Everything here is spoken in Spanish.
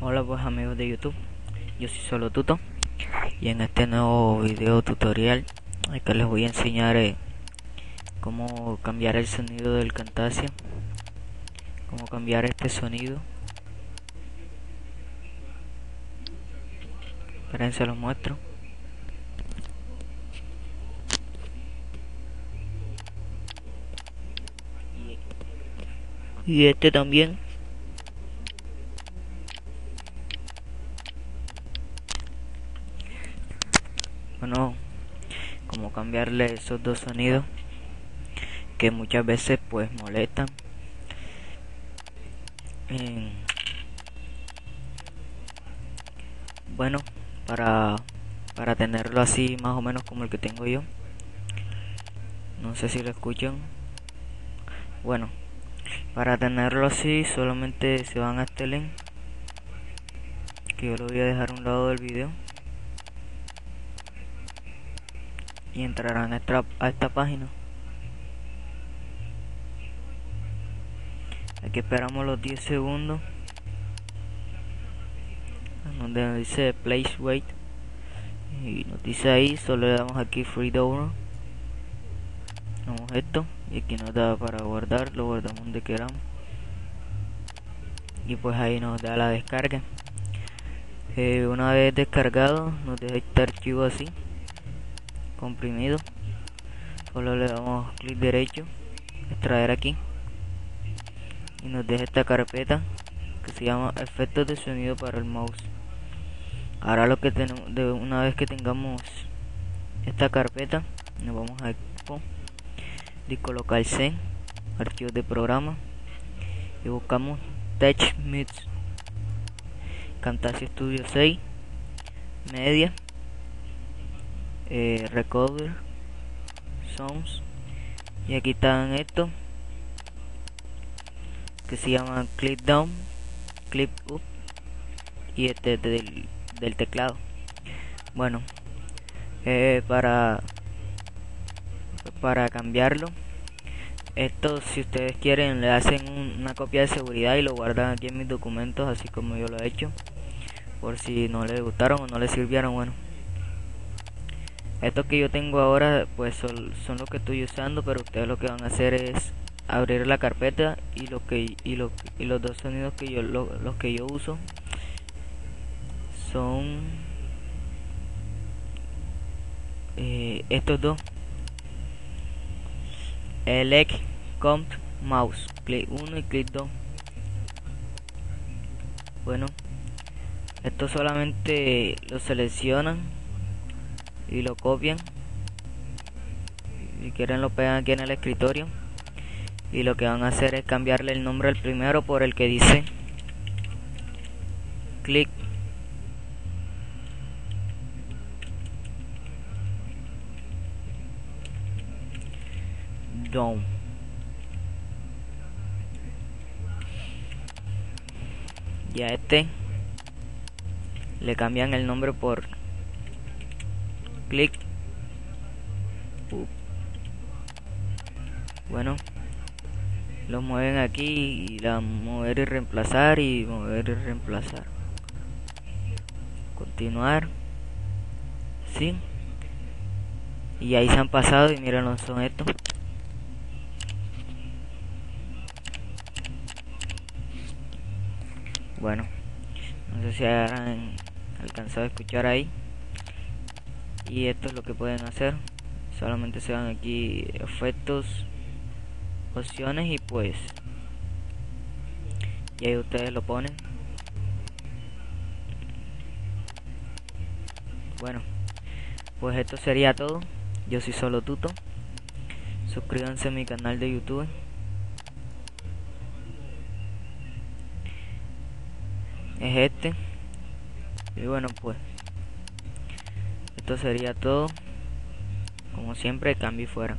Hola pues amigos de YouTube, yo soy Solo Tuto y en este nuevo video tutorial acá les voy a enseñar cómo cambiar el sonido del Camtasia, cómo cambiar este sonido. Esperen, se los muestro. Y este también. Bueno, cómo cambiarle esos dos sonidos que muchas veces pues molestan. Bueno, para tenerlo así más o menos como el que tengo yo. No sé si lo escuchan. Bueno, para tenerlo así solamente se van a este link, que yo lo voy a dejar a un lado del video, y entrarán a esta página. Aquí esperamos los 10 segundos donde dice place wait y nos dice ahí, solo le damos aquí free download, damos esto y aquí nos da para guardar, lo guardamos donde queramos y pues ahí nos da la descarga. Una vez descargado nos deja este archivo así comprimido, solo le damos clic derecho, extraer aquí y nos deja esta carpeta que se llama efectos de sonido para el mouse. Ahora lo que tenemos, una vez que tengamos esta carpeta, nos vamos a Expo, disco local C, archivos de programa y buscamos Tech Mix, Camtasia Studio 6, Media, Recorder, Sounds, y aquí están estos que se llaman Clip Down, Clip Up y este del teclado. Bueno, para cambiarlo, esto si ustedes quieren le hacen una copia de seguridad y lo guardan aquí en mis documentos, así como yo lo he hecho, por si no les gustaron o no les sirvieron. Bueno, estos que yo tengo ahora pues son los que estoy usando, pero ustedes lo que van a hacer es abrir la carpeta y los dos sonidos que los que yo uso son estos dos: Elect Comp Mouse, clic 1 y clic 2. Bueno, esto solamente lo seleccionan y lo copian, si quieren lo pegan aquí en el escritorio, y lo que van a hacer es cambiarle el nombre al primero por el que dice click down. Y a este le cambian el nombre por click up. Bueno, lo mueven aquí y la mover y reemplazar y mover y reemplazar, continuar, sí, y ahí se han pasado y miren los son estos. Bueno, no sé si habrán alcanzado a escuchar ahí. Y esto es lo que pueden hacer. Solamente se van aquí efectos, opciones y pues y ahí ustedes lo ponen. Bueno, pues esto sería todo. Yo soy Solo Tuto. Suscríbanse a mi canal de YouTube. Es este. Y bueno, pues esto sería todo. Como siempre, cambio y fuera.